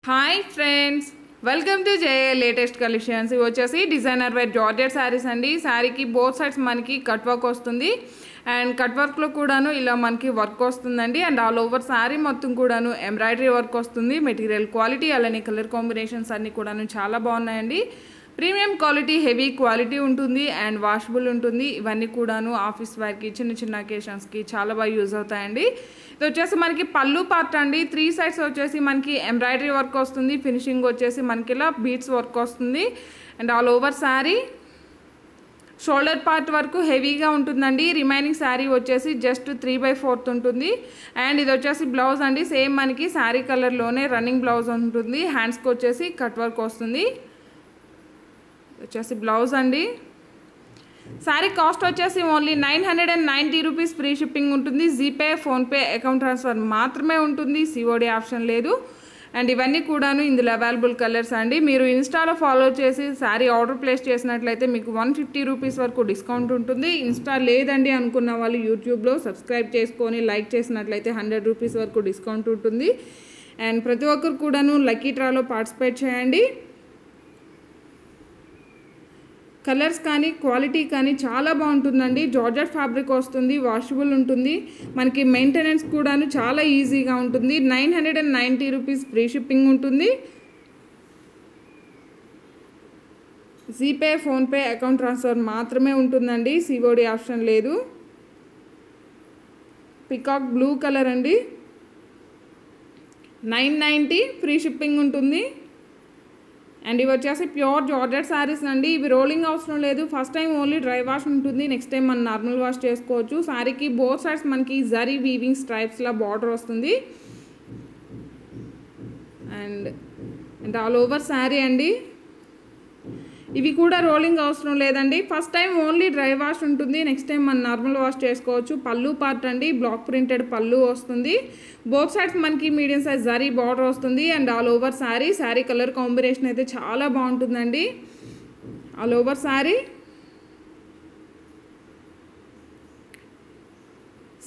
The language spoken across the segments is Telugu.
Hi friends, welcome to JA latest collections. ఇవి వచ్చేసి డిజైనర్ వేర్ జార్జెట్ శారీస్ అండి. శారీకి బోత్ సైడ్స్ మనకి కట్ వర్క్ వస్తుంది అండ్ కట్ వర్క్లో కూడాను ఇలా మనకి వర్క్ వస్తుందండి. అండ్ ఆల్ ఓవర్ శారీ మొత్తం కూడాను ఎంబ్రాయిడరీ వర్క్ వస్తుంది. మెటీరియల్ క్వాలిటీ అలానే కలర్ కాంబినేషన్స్ అన్నీ కూడాను చాలా బాగున్నాయండి. ప్రీమియం క్వాలిటీ, హెవీ క్వాలిటీ ఉంటుంది అండ్ వాషబుల్ ఉంటుంది. ఇవన్నీ కూడాను ఆఫీస్ వేర్కి, చిన్న చిన్న అకేషన్స్కి చాలా బాగా యూజ్ అవుతాయండి. ఇది వచ్చేసి మనకి పళ్ళు పార్ట్ అండి. 3 సైడ్స్ వచ్చేసి మనకి ఎంబ్రాయిడరీ వర్క్ వస్తుంది. ఫినిషింగ్ వచ్చేసి మనకి ఇలా బీడ్స్ వర్క్ వస్తుంది. And all over sari shoulder part వరకు హెవీగా ఉంటుందండి. రిమైనింగ్ శారీ వచ్చేసి జస్ట్ 3/4 ఉంటుంది. అండ్ ఇది వచ్చేసి బ్లౌజ్ అండి. సేమ్ మనకి శారీ కలర్లోనే రన్నింగ్ బ్లౌజ్ ఉంటుంది. హ్యాండ్స్కి వచ్చేసి కట్ వర్క్ వస్తుంది. వచ్చేసి బ్లౌజ్ అండి. శారీ కాస్ట్ వచ్చేసి ఓన్లీ 990 రూపీస్. ఫ్రీ షిప్పింగ్ ఉంటుంది. జీపే, ఫోన్పే, అకౌంట్ ట్రాన్స్ఫర్ మాత్రమే ఉంటుంది. సిఓడి ఆప్షన్ లేదు. అండ్ ఇవన్నీ కూడాను ఇందులో అవైలబుల్ కలర్స్ అండి. మీరు ఇన్స్టాలో ఫాలో చేసి శారీ ఆర్డర్ ప్లేస్ చేసినట్లయితే మీకు 150 రూపీస్ వరకు డిస్కౌంట్ ఉంటుంది. ఇన్స్టా లేదండి అనుకున్న వాళ్ళు యూట్యూబ్లో సబ్స్క్రైబ్ చేసుకొని లైక్ చేసినట్లయితే 100 రూపీస్ వరకు డిస్కౌంట్ ఉంటుంది. అండ్ ప్రతి ఒక్కరు కూడాను లక్కీ డ్రాలో పార్టిసిపేట్ చేయండి. కలర్స్ కానీ క్వాలిటీ కానీ చాలా బాగుంటుందండి. జార్జెట్ ఫ్యాబ్రిక్ వస్తుంది, వాషబుల్ ఉంటుంది. మనకి మెయింటెనెన్స్ కూడాను చాలా ఈజీగా ఉంటుంది. 990 రూపీస్ ఫ్రీ షిప్పింగ్ ఉంటుంది. జీపే, ఫోన్పే, అకౌంట్ ట్రాన్స్ఫర్ మాత్రమే ఉంటుందండి. సిఓడి ఆప్షన్ లేదు. పికాక్ బ్లూ కలర్ అండి. 990 ఫ్రీ షిప్పింగ్ ఉంటుంది. అండ్ ఇవి వచ్చేసి ప్యూర్ జార్జెట్ శారీస్ అండి. ఇవి రోలింగ్ అవసరం లేదు. First time only dry wash ఉంటుంది. నెక్స్ట్ టైం మనం నార్మల్ వాష్ చేసుకోవచ్చు. శారీకి బోత్ సైడ్స్ మనకి జరీ వీవింగ్ స్ట్రైప్స్లా బార్డర్ వస్తుంది. అండ్ ఆల్ ఓవర్ శారీ అండి. ఇవి కూడా రోలింగ్ అవసరం లేదండి. First time only dry wash ఉంటుంది. నెక్స్ట్ టైం మనం నార్మల్ వాష్ చేసుకోవచ్చు. పళ్ళు పార్ట్ అండి. బ్లాక్ ప్రింటెడ్ పళ్ళు వస్తుంది. బోత్ సైడ్స్ మనకి మీడియం సైజ్ జరీ బార్డర్ వస్తుంది. And all over sari colour combination అయితే చాలా బాగుంటుందండి. All over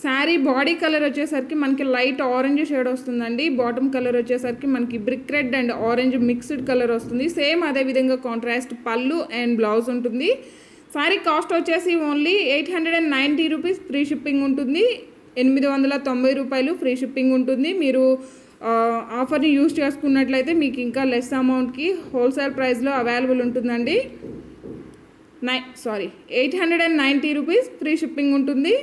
sari body colour వచ్చేసరికి మనకి లైట్ ఆరెంజ్ షేడ్ వస్తుందండి. బాటమ్ కలర్ వచ్చేసరికి మనకి brick red and orange mixed colour వస్తుంది. సేమ్ అదేవిధంగా కాంట్రాస్ట్ పళ్ళు అండ్ బ్లౌజ్ ఉంటుంది. శారీ కాస్ట్ వచ్చేసి ఓన్లీ 890 రూపీస్. ఫ్రీ షిప్పింగ్ ఉంటుంది. 890 రూపాయలు ఫ్రీ షిప్పింగ్ ఉంటుంది. మీరు ఆఫర్ని యూజ్ చేసుకున్నట్లయితే మీకు ఇంకా లెస్ అమౌంట్కి హోల్సేల్ ప్రైస్లో అవైలబుల్ ఉంటుందండి. 890 రూపీస్ ఫ్రీ షిప్పింగ్ ఉంటుంది.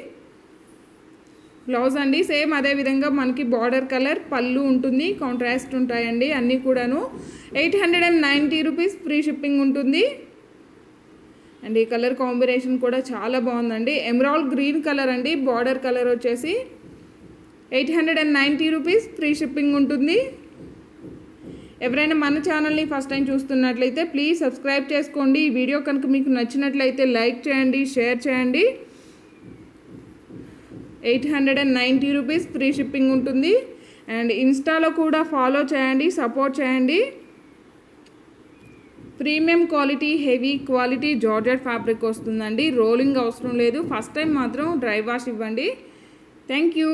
బ్లౌజ్ అండి. సేమ్ అదేవిధంగా మనకి బార్డర్ కలర్ పళ్ళు ఉంటుంది. కాంట్రాస్ట్ ఉంటాయండి అన్నీ కూడాను. 890 రూపీస్ ఫ్రీ షిప్పింగ్ ఉంటుంది. అండ్ ఈ కలర్ కాంబినేషన్ కూడా చాలా బాగుందండి. ఎమరాల్డ్ గ్రీన్ కలర్ అండి. బార్డర్ కలర్ వచ్చేసి 890 రూపీస్ ఫ్రీ షిప్పింగ్ ఉంటుంది. ఎవరైనా మన ఛానల్ని ఫస్ట్ టైం చూస్తున్నట్లయితే ప్లీజ్ సబ్స్క్రైబ్ చేసుకోండి. ఈ వీడియో కనుక మీకు నచ్చినట్లయితే లైక్ చేయండి, షేర్ చేయండి. 890 రూపీస్ ఫ్రీ షిప్పింగ్ ఉంటుంది. అండ్ ఇన్స్టాలో కూడా ఫాలో చేయండి, సపోర్ట్ చేయండి. Premium quality, heavy quality georgette fabric వస్తుందండి. రోలింగ్ అవసరం లేదు. ఫస్ట్ టైం మాత్రం డ్రై వాష్ ఇవ్వండి. Thank you.